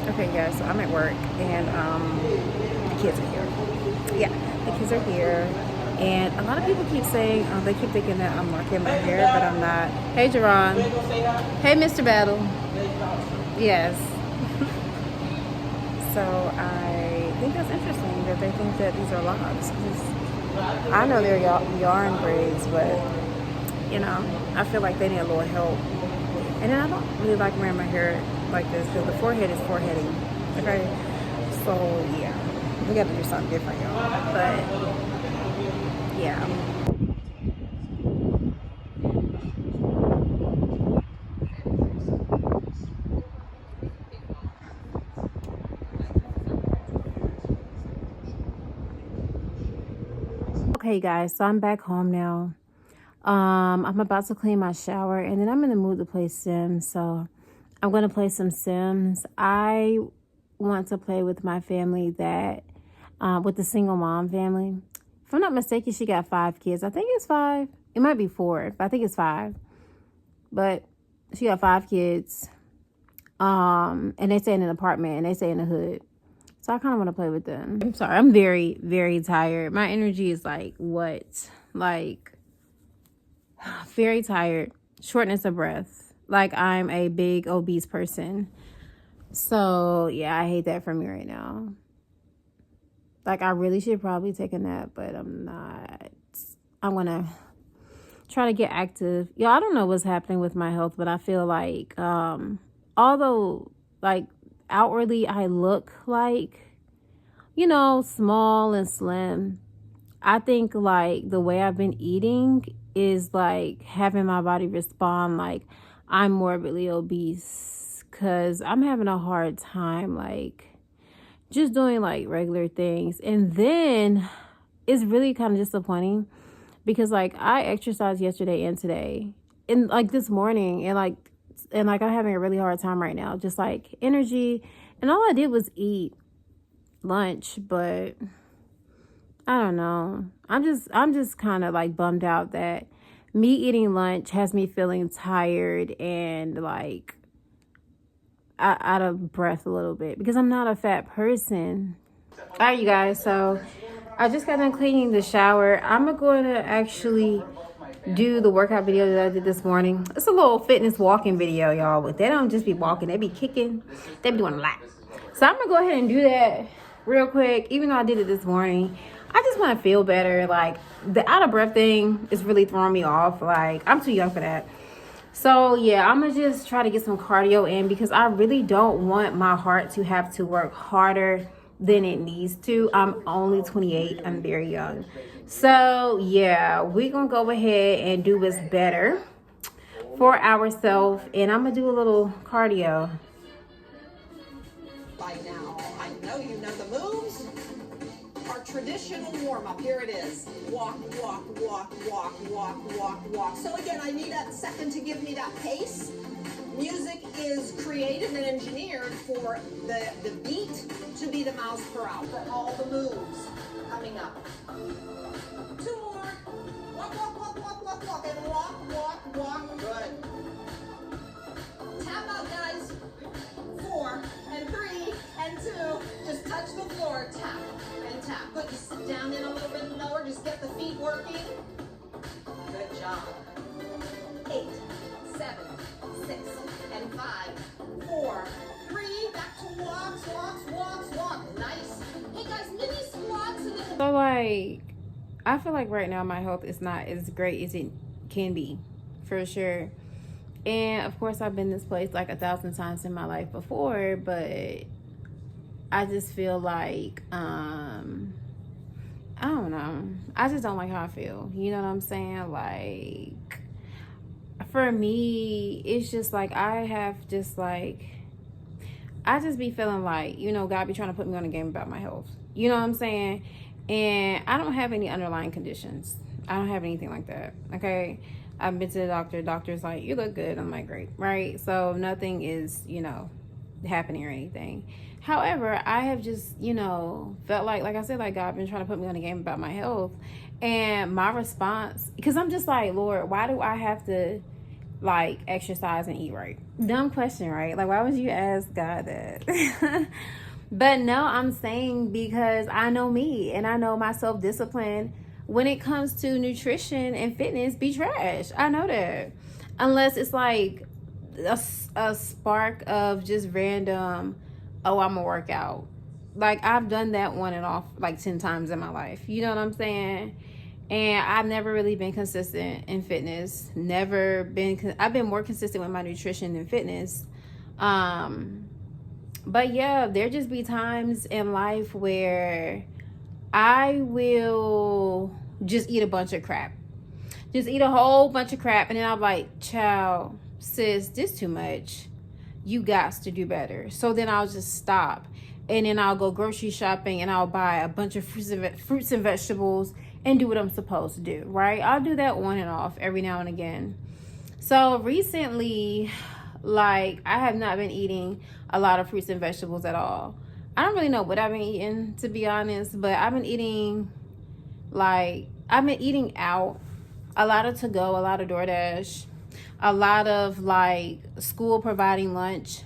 Okay, guys, so I'm at work and the kids are here. Yeah, the kids are here. And a lot of people keep saying, they keep thinking that I'm marking my hair, but I'm not. Hey, Jerron. Hey, Mr. Battle. Yes. So I think that's interesting that they think that these are locks. 'Cause I know they're yarn braids, but, you know, I feel like they need a little help. And then I don't really like wearing my hair like this because the forehead is foreheading. Okay? So, yeah. We got to do something different, y'all. But, yeah. Okay, guys, so I'm back home now. I'm about to clean my shower and then I'm in the mood to play Sims. So I'm going to play some Sims. I want to play with my family with the single mom family. If I'm not mistaken, she got 5 kids. I think it's 5. It might be 4, but I think it's 5. But she got 5 kids. And they stay in an apartment and they stay in the hood. So I kind of want to play with them. I'm sorry. I'm very, very tired. My energy is like what? Like very tired. Shortness of breath. Like I'm a big obese person. So yeah, I hate that for me right now. Like I really should probably take a nap, but I'm not. I'm going to try to get active. Yeah, I don't know what's happening with my health, but I feel like although like outwardly I look like, you know, small and slim, I think like the way I've been eating is like having my body respond like I'm morbidly obese, because I'm having a hard time like just doing like regular things. And then it's really kind of disappointing because like I exercised yesterday and today and like this morning and I'm having a really hard time right now, just like energy. And all I did was eat lunch, but I don't know. I'm just kind of like bummed out that me eating lunch has me feeling tired and like out of breath a little bit because I'm not a fat person. All right, you guys. So I just got done cleaning the shower. I'm going to actually do the workout video that I did this morning. It's a little fitness walking video, y'all. But they don't just be walking. They be kicking. They be doing a lot. So I'm going to go ahead and do that real quick. Even though I did it this morning, I just want to feel better. Like the out of breath thing is really throwing me off. Like I'm too young for that. So yeah, I'm going to just try to get some cardio in because I really don't want my heart to have to work harder than it needs to. I'm only 28. I'm very young. So yeah, we're going to go ahead and do what's better for ourselves. And I'm going to do a little cardio. By now, I know you know the moves. Our traditional warm-up, here it is. Walk, walk, walk, walk, walk, walk, walk. So again, I need a second to give me that pace. Music is created and engineered for the beat to be the miles per hour. For all the moves coming up. 2 more. Walk, walk, walk, walk, walk, walk, and walk, walk, walk. Good. Tap out, guys. 4 and 3 and 2. Just touch the floor. Tap and tap. Good. Just sit down in a little bit lower. Just get the feet working. Good job. 8, 7, 6, and 5, 4, 3. Back to walks, walks, walks, walk. Nice. Hey guys, mini squats and then. So like, I feel like right now my health is not as great as it can be, for sure. And of course I've been this place like 1,000 times in my life before, but I just feel like I don't know, I just don't like how I feel, you know what I'm saying? Like for me, it's just like I just be feeling like, you know, God be trying to put me on a game about my health, you know what I'm saying? And I don't have any underlying conditions. I don't have anything like that, okay? I've been to the doctor. Doctor's like, you look good. I'm like, great, right? So nothing is, you know, happening or anything. However, I have just, you know, felt like I said, like God been trying to put me on a game about my health. And my response, because I'm just like, Lord, why do I have to like exercise and eat right? Dumb question, right? Like, why would you ask God that? But no, I'm saying because I know me and I know my self-discipline when it comes to nutrition and fitness be trash. I know that. Unless it's like a spark of just random, oh, I'm gonna work out. Like, I've done that one and off like 10 times in my life. You know what I'm saying? And I've never really been consistent in fitness. Never been. I've been more consistent with my nutrition than fitness. But yeah, there just be times in life where I will just eat a bunch of crap. Just eat a whole bunch of crap. And then I'm like, child, sis, this too much. You got to do better. So then I'll just stop. And then I'll go grocery shopping and I'll buy a bunch of fruits and vegetables and do what I'm supposed to do, right? I'll do that on and off every now and again. So recently, like, I have not been eating a lot of fruits and vegetables at all. I don't really know what I've been eating, to be honest, but I've been eating out, a lot of to-go, a lot of DoorDash, a lot of like school providing lunch,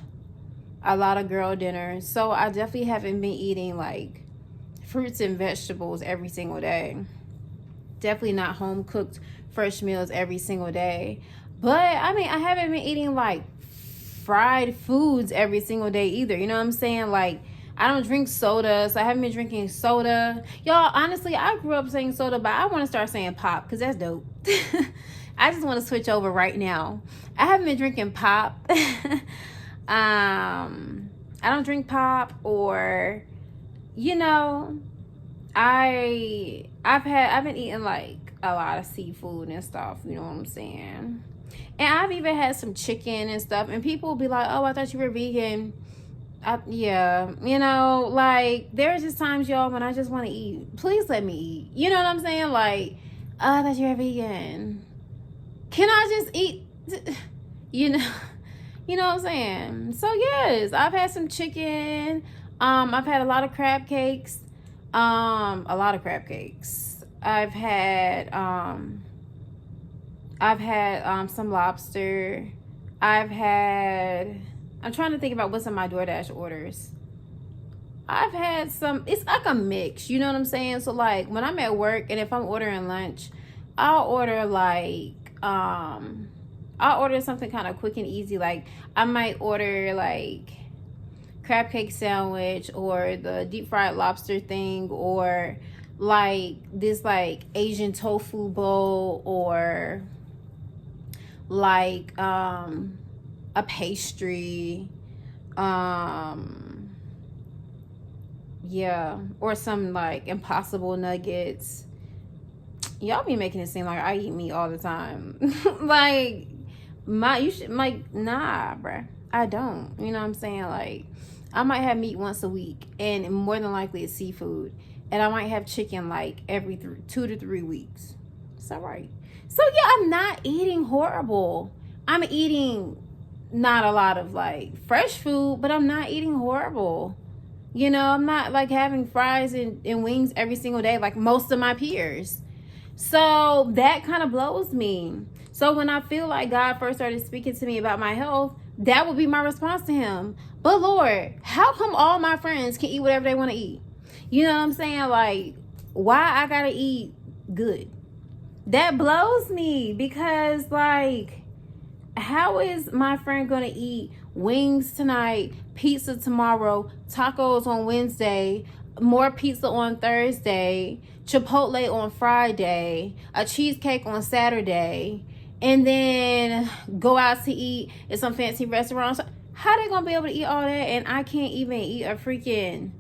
a lot of girl dinners. So I definitely haven't been eating like fruits and vegetables every single day. Definitely not home cooked fresh meals every single day. But I mean, I haven't been eating like fried foods every single day either. You know what I'm saying? Like, I don't drink soda, so I haven't been drinking soda. Y'all, honestly, I grew up saying soda, but I want to start saying pop because that's dope. I just want to switch over right now. I haven't been drinking pop. I don't drink pop, or, you know, I've been eating like a lot of seafood and stuff, you know what I'm saying? And I've even had some chicken and stuff, and people will be like, oh, I thought you were vegan. Yeah, you know, like, there's just times, y'all, when I just want to eat. Please let me eat. You know what I'm saying? Like, oh, I thought you were vegan. Can I just eat? You know, you know what I'm saying? So yes, I've had some chicken. I've had a lot of crab cakes. I've had some lobster. I'm trying to think about what's in my DoorDash orders. I've had some, it's like a mix, you know what I'm saying? So like when I'm at work and if I'm ordering lunch, I'll order something kind of quick and easy. Like I might order like crab cake sandwich or the deep fried lobster thing, or like this like Asian tofu bowl, or like a pastry, yeah, or some like Impossible nuggets. Y'all be making it seem like I eat meat all the time. Like nah, bruh, I don't. You know what I'm saying? Like I might have meat once a week, and more than likely it's seafood, and I might have chicken like every 2 to 3 weeks. It's all right. So yeah, I'm not eating horrible. I'm eating not a lot of like fresh food, but I'm not eating horrible. You know, I'm not like having fries and wings every single day like most of my peers. So that kind of blows me. So when I feel like God first started speaking to me about my health, that would be my response to him. But Lord, how come all my friends can eat whatever they want to eat? You know what I'm saying? Like, why I gotta eat good? That blows me, because like, how is my friend gonna eat wings tonight, pizza tomorrow, tacos on Wednesday, more pizza on Thursday, Chipotle on Friday, a cheesecake on Saturday, and then go out to eat at some fancy restaurants? How they gonna be able to eat all that and I can't even eat a freaking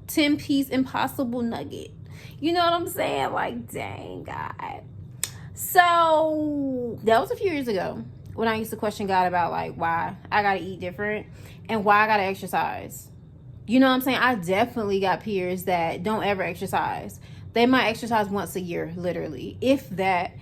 10-piece Impossible nugget? You know what I'm saying? Like, dang, God. So that was a few years ago when I used to question God about like why I gotta eat different and why I gotta exercise. You know what I'm saying? I definitely got peers that don't ever exercise. They might exercise once a year, literally, if that.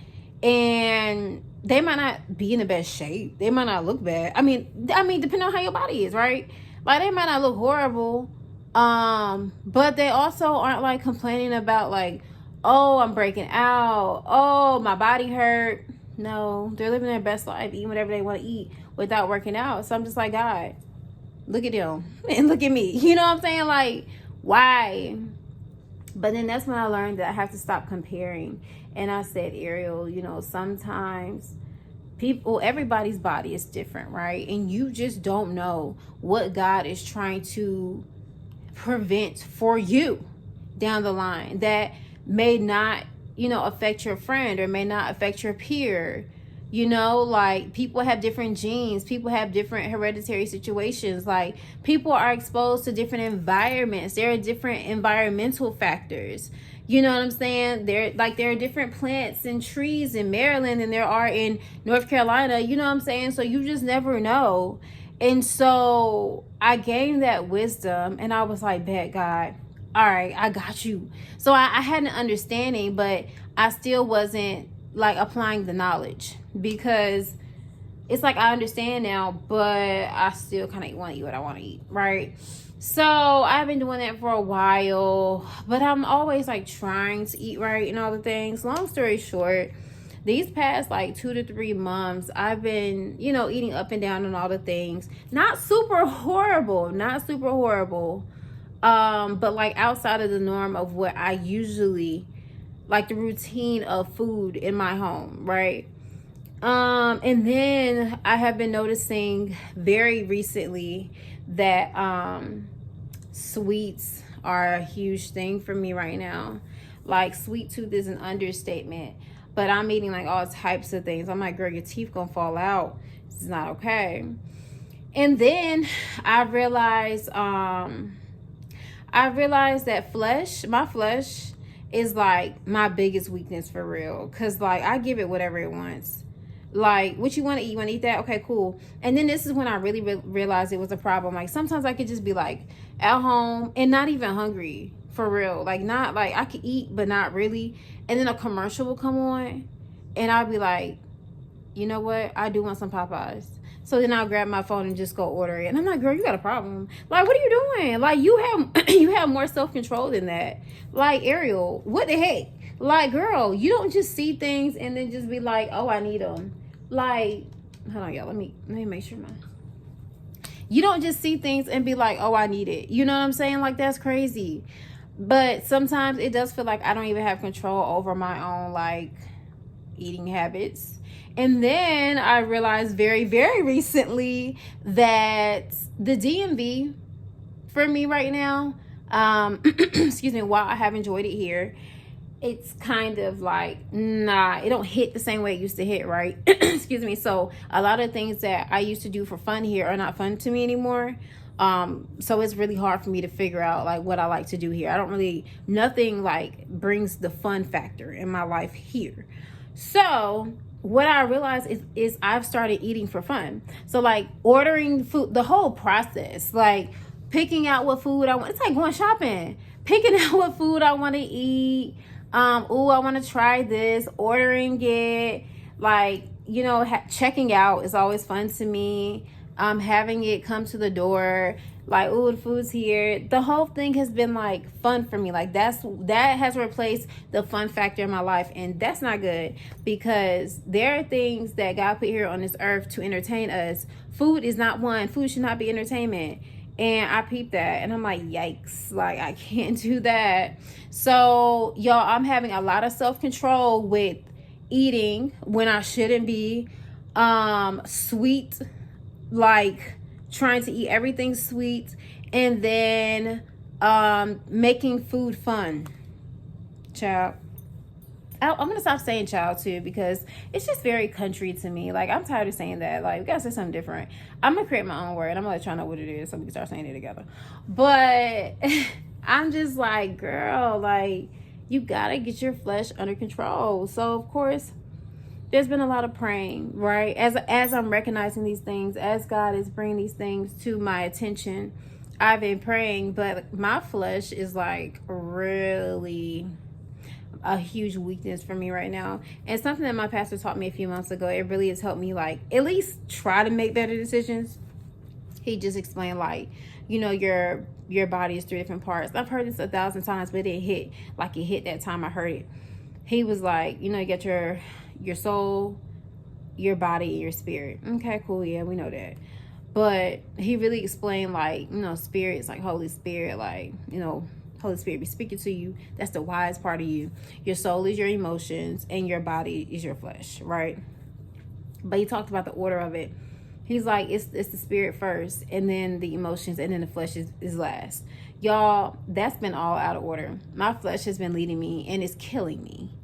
And they might not be in the best shape. They might not look bad. I mean, depending on how your body is, right? Like, they might not look horrible. But they also aren't like complaining about like, oh, I'm breaking out. Oh, my body hurt. No, they're living their best life, eating whatever they want to eat without working out. So I'm just like, God, look at them and look at me. You know what I'm saying? Like, why? But then that's when I learned that I have to stop comparing. And I said, Ariel, you know, sometimes everybody's body is different, right? And you just don't know what God is trying to prevent for you down the line that may not, you know, affect your friend or may not affect your peer. You know, like, people have different genes, people have different hereditary situations, like, people are exposed to different environments, there are different environmental factors. You know what I'm saying? There are different plants and trees in Maryland than there are in North Carolina. You know what I'm saying? So you just never know. And so I gained that wisdom, and I was like, bet, God, all right, I got you. So I had an understanding, but I still wasn't like applying the knowledge, because it's like I understand now, but I still kind of want to eat what I want to eat, right? So I've been doing that for a while, but I'm always like trying to eat right and all the things. Long story short, these past like 2 to 3 months, I've been, you know, eating up and down and all the things. Not super horrible, but like outside of the norm of what I usually, like the routine of food in my home, right? And then I have been noticing very recently that sweets are a huge thing for me right now. Like, sweet tooth is an understatement, but I'm eating like all types of things. I'm like, girl, your teeth gonna fall out. This is not okay. And then I realized that my flesh is like my biggest weakness for real. Cause like I give it whatever it wants. Like, what you want to eat? You want to eat that? Okay, cool. And then this is when I really realized it was a problem. Like, sometimes I could just be like at home and not even hungry for real. Like, not like I could eat, but not really. And then a commercial will come on and I'll be like, you know what? I do want some Popeyes. So then I'll grab my phone and just go order it. And I'm like, girl, you got a problem. Like, what are you doing? Like, you have more self-control than that. Like, Ariel, what the heck? Like, girl, you don't just see things and then just be like, oh, I need them. Like, hold on, y'all. Let me make sure you don't just see things and be like, oh, I need it. You know what I'm saying? Like, that's crazy. But sometimes it does feel like I don't even have control over my own, like, eating habits. And then I realized very, very recently that the DMV for me right now, excuse me, while I have enjoyed it here, it's kind of like, it don't hit the same way it used to hit, right? Excuse me. So a lot of things that I used to do for fun here are not fun to me anymore. So it's really hard for me to figure out like what I like to do here. Nothing like brings the fun factor in my life here. So what I realized is I've started eating for fun. So like ordering food, the whole process, like picking out what food I want. It's like going shopping, picking out what food I want to eat. I want to try this, ordering it, like, you know, checking out is always fun to me. Having it come to the door, like, the food's here. The whole thing has been like fun for me. Like, that has replaced the fun factor in my life, and that's not good, because there are things that God put here on this earth to entertain us. Food is not one. Food should not be entertainment. And I peeped that and I'm like, yikes, like I can't do that. So y'all, I'm having a lot of self-control with eating when I shouldn't be. Sweet, like trying to eat everything sweet, and then making food fun. Child, I'm gonna stop saying child too, because it's just very country to me. Like, I'm tired of saying that. Like, we gotta say something different. I'm gonna create my own word. I'm gonna let y'all know what it is so we can start saying it together. But I'm just like, girl, like, you gotta get your flesh under control. So of course there's been a lot of praying, right? As I'm recognizing these things, as God is bringing these things to my attention, I've been praying. But my flesh is like really a huge weakness for me right now, and something that my pastor taught me a few months ago. It really has helped me, like, at least try to make better decisions. He just explained, like, you know, your body is 3 different parts. I've heard this 1,000 times, but it didn't hit like it hit that time I heard it. He was like, you know, you got your soul, your body and your spirit. Okay, cool. Yeah, we know that. But he really explained, like, spirits, like Holy Spirit, like, Holy Spirit be speaking to you. That's the wise part of you. Your soul is your emotions and your body is your flesh, right? But he talked about the order of it. He's like, it's the spirit first, and then the emotions, and then the flesh is last. Y'all, that's been all out of order. My flesh has been leading me, and it's killing me.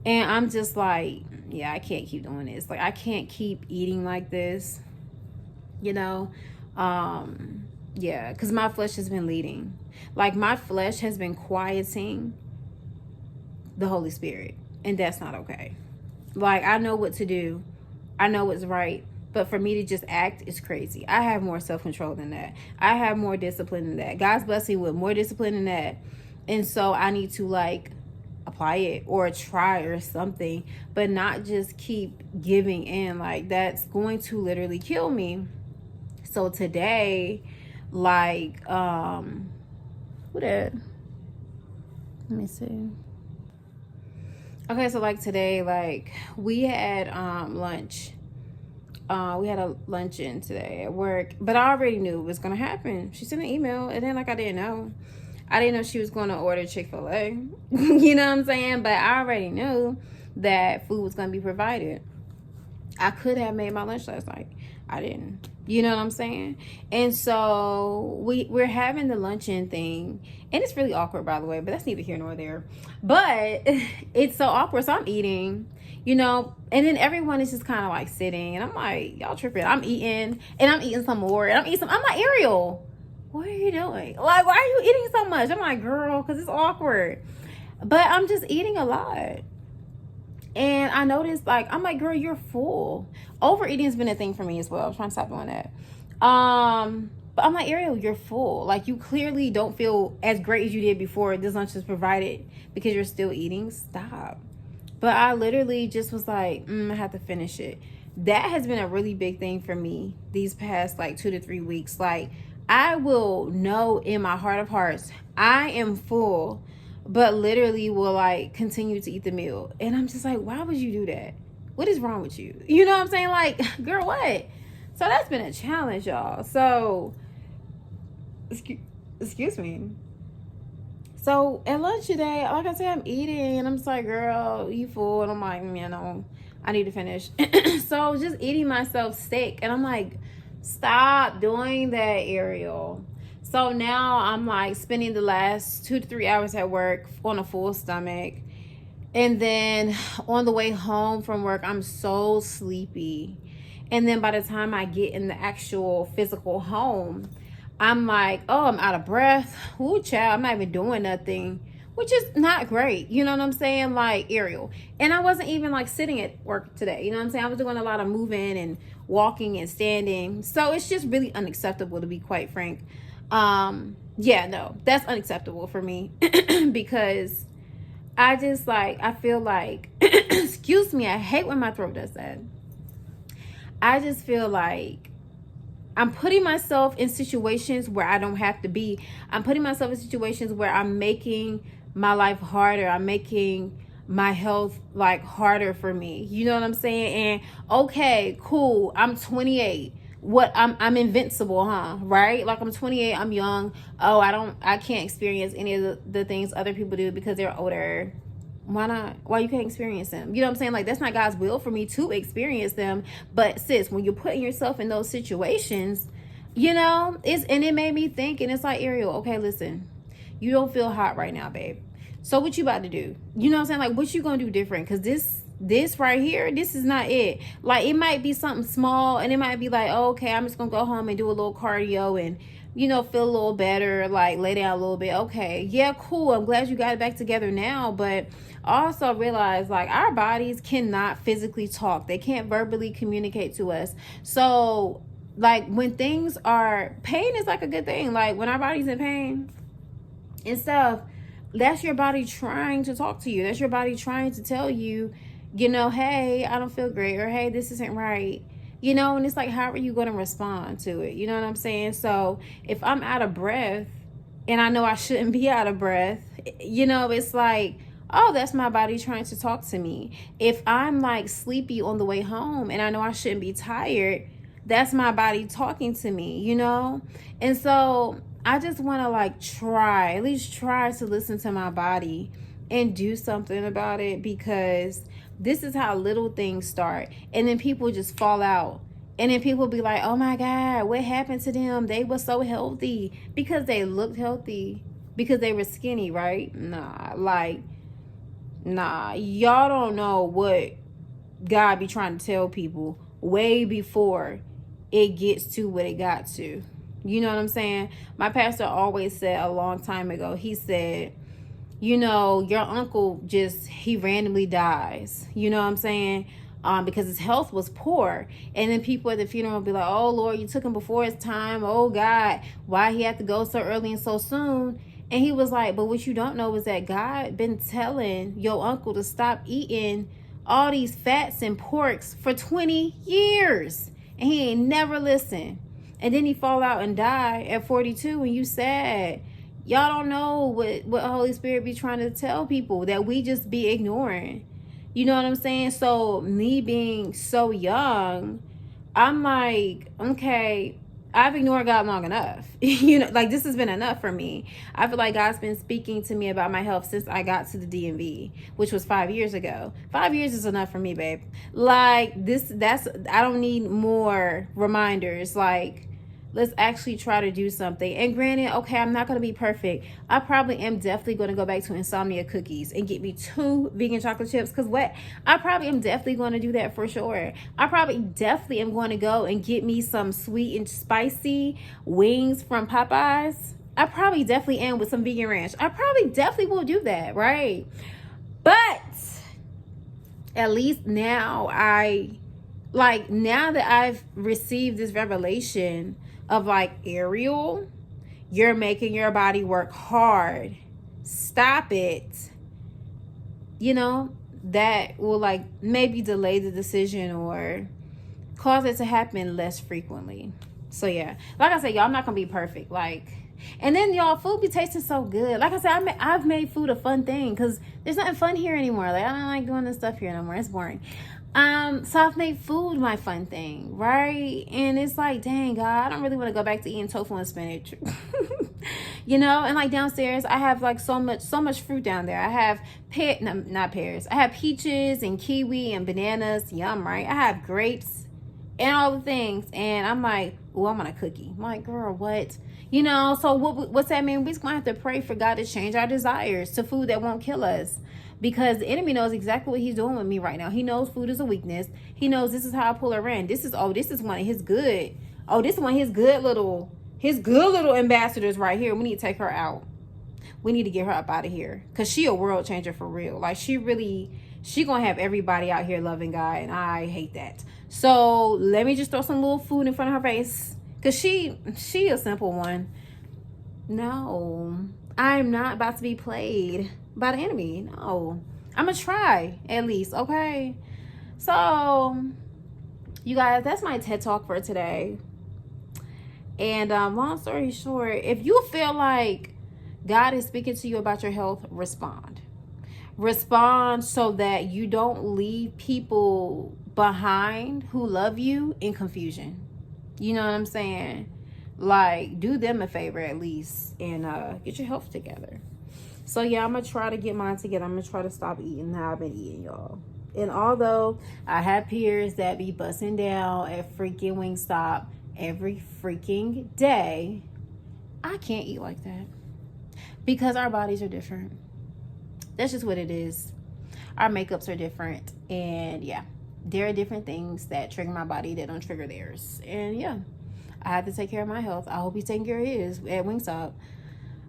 And I'm just like, yeah, I can't keep doing this. Like, I can't keep eating like this, yeah, because my flesh has been leading. Like, my flesh has been quieting the Holy Spirit, and that's not okay. Like, I know what to do. I know what's right. But for me to just act is crazy. I have more self-control than that. I have more discipline than that. God's blessed me with more discipline than that. And so I need to, like, apply it or try or something, but not just keep giving in. Like, that's going to literally kill me. So today, like, who that? Let me see. Okay, so like today, like, we had lunch. We had a luncheon today at work, but I already knew it was gonna happen. She sent an email, and then, like, I didn't know she was gonna order Chick-fil-A. You know what I'm saying? But I already knew that food was gonna be provided. I could have made my lunch last night. I didn't. You know what I'm saying? And so we're having the luncheon thing, and it's really awkward, by the way, but that's neither here nor there. But it's so awkward. So I'm eating, and then everyone is just kind of like sitting, and I'm like, y'all tripping. I'm eating, and I'm eating some more, and I'm eating some. I'm like, Ariel, what are you doing? Like, why are you eating so much? I'm like, girl, because it's awkward. But I'm just eating a lot. And I noticed, like, I'm like, girl, you're full. Overeating has been a thing for me as well. I'm trying to stop doing that. But I'm like, Ariel, you're full. Like, you clearly don't feel as great as you did before this lunch was provided because you're still eating. Stop. But I literally just was like, I have to finish it. That has been a really big thing for me these past, like, 2 to 3 weeks. Like, I will know in my heart of hearts, I am full, but literally will, like, continue to eat the meal. And I'm just like, why would you do that? What is wrong with you? You know what I'm saying? Like, girl, what? So that's been a challenge, y'all. So, excuse me. So at lunch today, like I said, I'm eating, and I'm just like, girl, you full? And I'm like, no, I need to finish. So I was just eating myself sick, and I'm like, stop doing that, Ariel. So now I'm like spending the last 2 to 3 hours at work on a full stomach. And then on the way home from work, I'm so sleepy. And then by the time I get in the actual physical home, I'm like, oh, I'm out of breath. Ooh, child, I'm not even doing nothing, which is not great. You know what I'm saying? Like, Ariel. And I wasn't even, like, sitting at work today. You know what I'm saying? I was doing a lot of moving and walking and standing. So it's just really unacceptable, to be quite frank. Yeah, no, that's unacceptable for me because I just, like, I feel like, excuse me, I hate when my throat does that. I just feel like I'm putting myself in situations where I don't have to be. I'm putting myself in situations where I'm making my life harder. I'm making my health, like, harder for me. You know what I'm saying? And okay, cool, I'm 28. What, I'm invincible, huh? Right? Like, I'm 28, I'm young. Oh, I can't experience any of the things other people do because they're older. Why not? Why you can't experience them? You know what I'm saying? Like, that's not God's will for me to experience them. But sis, when you're putting yourself in those situations, and it made me think, and it's like, Ariel, okay, listen, you don't feel hot right now, babe. So what you about to do? You know what I'm saying? Like, what you gonna do different? Because this right here, this is not it. Like, it might be something small, and it might be like, oh, okay, I'm just gonna go home and do a little cardio and feel a little better, like lay down a little bit. Okay, yeah, cool, I'm glad you got it back together now. But also realize, like, our bodies cannot physically talk. They can't verbally communicate to us. So, like, when things are, pain is like a good thing. Like, when our body's in pain and stuff, that's your body trying to talk to you. That's your body trying to tell you, hey, I don't feel great, or hey, this isn't right. And it's like, how are you going to respond to it? You know what I'm saying? So if I'm out of breath and I know I shouldn't be out of breath, it's like, oh, that's my body trying to talk to me. If I'm like sleepy on the way home and I know I shouldn't be tired, that's my body talking to me, you know? And so I just want to like try, at least try to listen to my body and do something about it, because this is how little things start. And then people just fall out. And then people be like, oh my God, what happened to them? They were so healthy because they looked healthy, because they were skinny, right? Nah, y'all don't know what God be trying to tell people way before it gets to what it got to. You know what I'm saying? My pastor always said a long time ago, he said, you know, your uncle he randomly dies. You know what I'm saying? Because his health was poor. And then people at the funeral will be like, oh Lord, you took him before his time. Oh God, why he had to go so early and so soon? And he was like, but what you don't know is that God been telling your uncle to stop eating all these fats and porks for 20 years. And he ain't never listened. And then he fall out and die at 42, and you sad. Y'all don't know what Holy Spirit be trying to tell people that we just be ignoring. You know what I'm saying? So me being so young, I'm like, okay, I've ignored God long enough. You know, like this has been enough for me. I feel like God's been speaking to me about my health since I got to the DMV, which was 5 years ago. 5 years is enough for me, babe. Like I don't need more reminders. Like, let's actually try to do something. And granted, okay, I'm not going to be perfect. I probably am definitely going to go back to Insomnia cookies and get me 2 vegan chocolate chips. Because I probably am definitely going to do that for sure. I probably definitely am going to go and get me some sweet and spicy wings from Popeyes. I probably definitely am, with some vegan ranch. I probably definitely will do that, right? But at least now now that I've received this revelation of like, Ariel, you're making your body work hard. Stop it. You know, that will like maybe delay the decision or cause it to happen less frequently. So yeah, like I said, y'all, I'm not gonna be perfect. Like, and then y'all, food be tasting so good. Like I said, I've made food a fun thing, because there's nothing fun here anymore. Like, I don't like doing this stuff here no more. It's boring. So I've made food my fun thing, right? And it's like, dang, God, I don't really want to go back to eating tofu and spinach. You know, and like downstairs I have like so much fruit down there. I have not pears. I have peaches and kiwi and bananas. Yum, right? I have grapes and all the things. And I'm like, oh, I'm on a cookie. I'm like, girl, what? You know, so what's that mean? We're gonna have to pray for God to change our desires to food that won't kill us. Because the enemy knows exactly what he's doing with me right now. He knows food is a weakness. He knows this is how I pull her in. This is one of his good. Oh, this is one of his good little ambassadors right here. We need to take her out. We need to get her up out of here. Because she a world changer for real. Like, she gonna have everybody out here loving God. And I hate that. So let me just throw some little food in front of her face. Because she a simple one. No, I'm not about to be played by the enemy. No, I'm gonna try at least. Okay, so you guys, that's my TED talk for today. And long story short, if you feel like God is speaking to you about your health, respond so that you don't leave people behind who love you in confusion. You know what I'm saying? Like, do them a favor at least, and get your health together. So yeah, I'm gonna try to get mine together. I'm gonna try to stop eating how I've been eating, y'all. And although I have peers that be busting down at freaking Wingstop every freaking day, I can't eat like that, because our bodies are different. That's just what it is. Our makeups are different, and yeah, there are different things that trigger my body that don't trigger theirs. And yeah, I have to take care of my health. I hope he's taking care of his at Wingstop.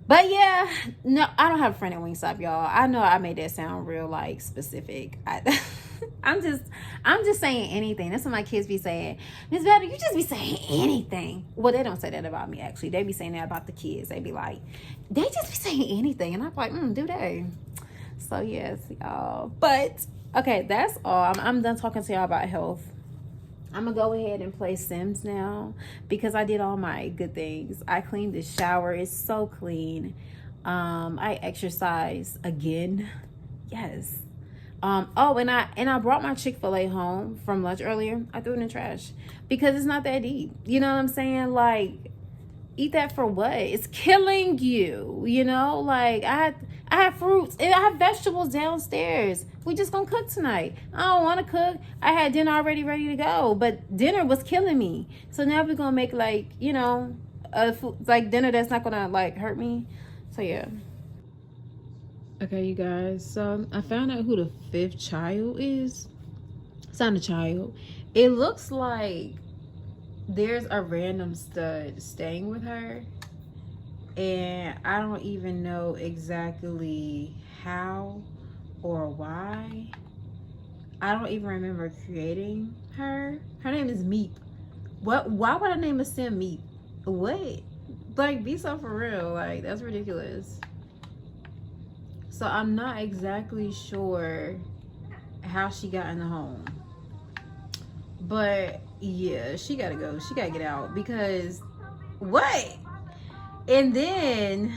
But yeah, no, I don't have a friend at Wingstop, y'all. I know I made that sound real like specific. I'm just saying anything. That's what my kids be saying. Miss Better, you just be saying anything. Well, they don't say that about me, actually. They be saying that about the kids. They be like, they just be saying anything. And I'm like, do they? So yes, y'all. But okay, that's all. I'm done talking to y'all about health. I'm gonna go ahead and play Sims now, because I did all my good things. I cleaned the shower. It's so clean. I exercise again Yes. Oh, and I brought my Chick-fil-A home from lunch earlier. I threw it in the trash because it's not that deep. You know what I'm saying? Like, eat that for what? It's killing you. You know, like I had fruits and I have vegetables downstairs. We just gonna cook tonight. I don't want to cook. I had dinner already ready to go, but dinner was killing me. So now we're gonna make like, you know, a food, like dinner that's not gonna like hurt me. So yeah. Okay, you guys. So I found out who the 5th child is. It's not a child. It looks like there's a random stud staying with her, and I don't even know exactly how or why. I don't even remember creating her. Her name is Meep. What? Why would I name a sim Meep? What? Like, be so for real. Like, that's ridiculous. So I'm not exactly sure how she got in the home, but yeah, she gotta go. She gotta get out because what? And then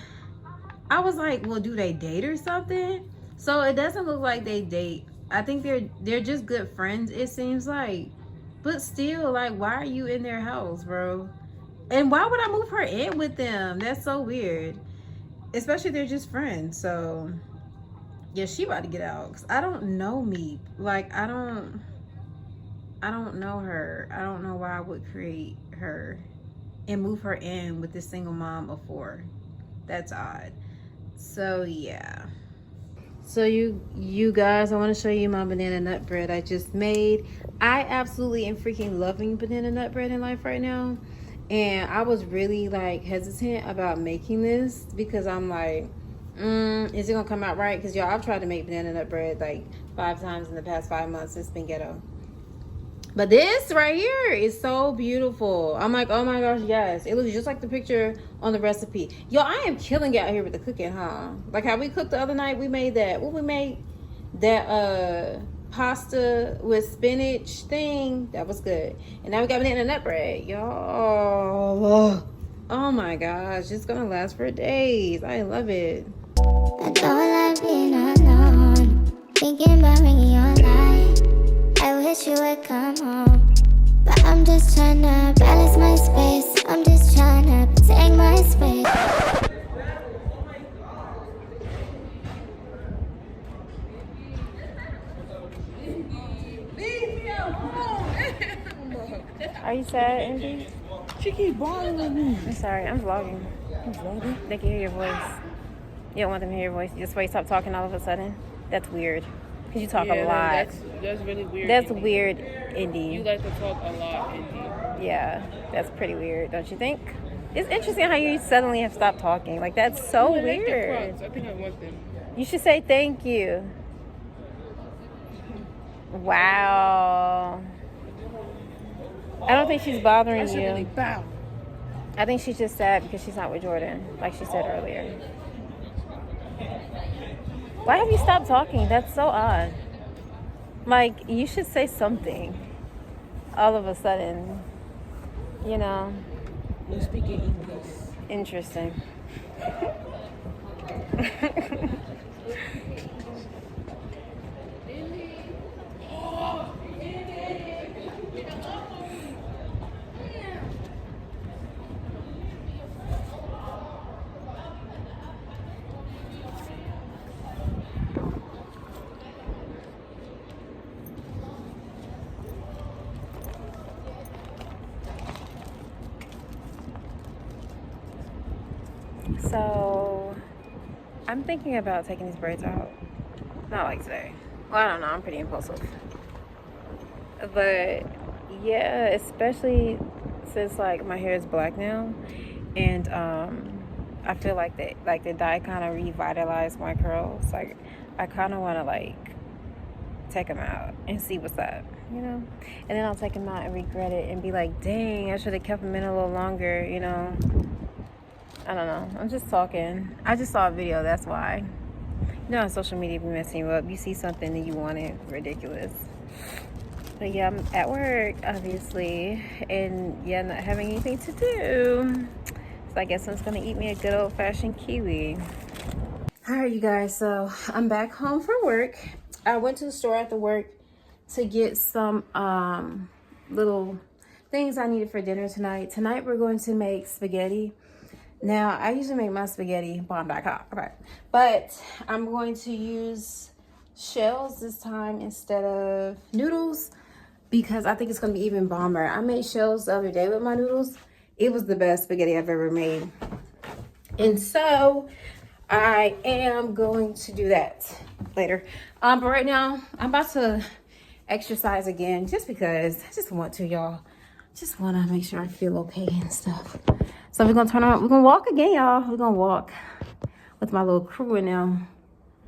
I was like, well, do they date or something? So it doesn't look like they date. I think they're just good friends, it seems like. But still, like, why are you in their house, bro? And why would I move her in with them? That's so weird. Especially if they're just friends. So yeah, she about to get out. Cause I don't know me. Like, I don't know her. I don't know why I would create her and move her in with this single mom of 4. That's odd. So yeah. So you guys, I want to show you my banana nut bread I just made. I absolutely am freaking loving banana nut bread in life right now. And I was really like hesitant about making this because I'm like, is it gonna come out right? Because y'all, I've tried to make banana nut bread like 5 times in the past 5 months. It's been ghetto. But this right here is so beautiful. I'm like, oh my gosh, yes. It looks just like the picture on the recipe. Yo, I am killing it out here with the cooking, huh? Like how we cooked the other night, we made that. What we made? That pasta with spinach thing. That was good. And now we got banana nut bread. Y'all. Oh my gosh. It's gonna last for days. I love it. I don't like being alone, thinking about ringing your line. I wish you would come home, but I'm just trying to balance my space. I'm just trying to protect my space. Leave me alone. Are you sad, Angie? She keep bothering me. I'm sorry, I'm vlogging. I'm vlogging. They can hear your voice. You don't want them to hear your voice. Just why you stop talking all of a sudden. That's weird. Because you talk a lot. That's really weird. That's Indy. weird, Indy. You like to talk a lot, Indy. Yeah, that's pretty weird, don't you think? It's interesting how you suddenly have stopped talking. Like, that's so I like the weird. Crocs. I think I want them. You should say thank you. Wow. I don't think she's bothering I should really you. bow. I think she's just sad because she's not with Jordan, like she said earlier. Why have you stopped talking? That's so odd. Like, you should say something all of a sudden. You know? You're speaking English. Interesting. So, I'm thinking about taking these braids out. Not like today. Well, I don't know. I'm pretty impulsive. But, yeah, especially since, like, my hair is black now. And, I feel like the dye kind of revitalized my curls. Like, I kind of want to, like, take them out and see what's up, you know? And then I'll take them out and regret it and be like, dang, I should have kept them in a little longer, you know? I don't know. I'm just talking. I just saw a video, that's why. You know, on social media, be messing you up. You see something and you want it. Ridiculous. But yeah, I'm at work, obviously. And yeah, not having anything to do. So I guess I'm just going to eat me a good old-fashioned kiwi. All right, you guys, so I'm back home from work. I went to the store after work to get some little things I needed for dinner tonight. Tonight we're going to make spaghetti. Now, I usually make my spaghetti bomb.com, okay, but I'm going to use shells this time instead of noodles because I think it's going to be even bomber. I made shells the other day with my noodles. It was the best spaghetti I've ever made. And so I am going to do that later. But right now, I'm about to exercise again just because I just want to, y'all. Just want to make sure I feel okay and stuff. So we're going to turn around. We're going to walk again, y'all. We're going to walk with my little crew in them.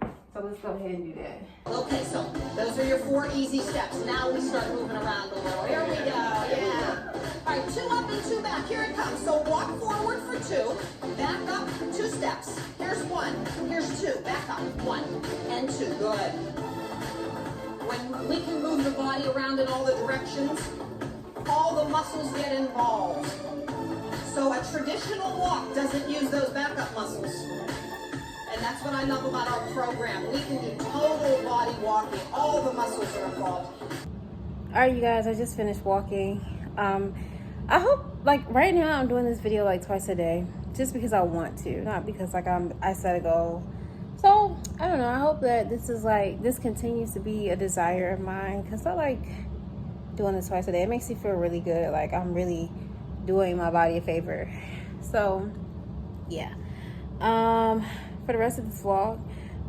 So let's go ahead and do that. Okay, so those are your 4 easy steps. Now we start moving around a little. Here we go, yeah. All right, 2 up and 2 back. Here it comes. So walk forward for 2. Back up 2 steps. Here's 1. Here's 2. Back up 1 and 2. Good. When we can move the body around in all the directions, all the muscles get involved. So a traditional walk doesn't use those backup muscles. And that's what I love about our program. We can do total body walking. All the muscles are involved. All right, you guys, I just finished walking. I hope, like, right now I'm doing this video like twice a day just because I want to, not because like I set a goal. So I don't know, I hope that this continues to be a desire of mine because I like doing this twice a day. It makes me feel really good, like I'm really doing my body a favor. So yeah, for the rest of this vlog,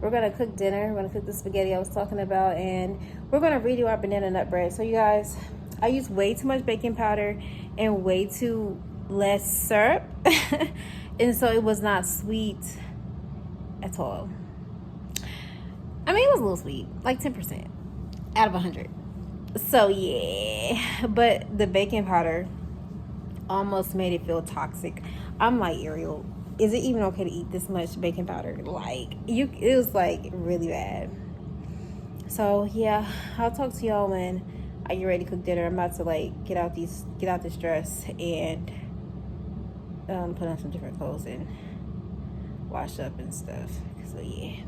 we're gonna cook dinner. We're gonna cook the spaghetti I was talking about, and we're gonna redo our banana nut bread. So you guys, I used way too much baking powder and way too less syrup and so it was not sweet at all. I mean, it was a little sweet, like 10% out of 100. So yeah, but the baking powder almost made it feel toxic. I'm like, Ariel, is it even okay to eat this much baking powder? Like, it was like really bad. So yeah, I'll talk to y'all when I get ready to cook dinner. I'm about to like get out this dress and put on some different clothes and wash up and stuff. So yeah.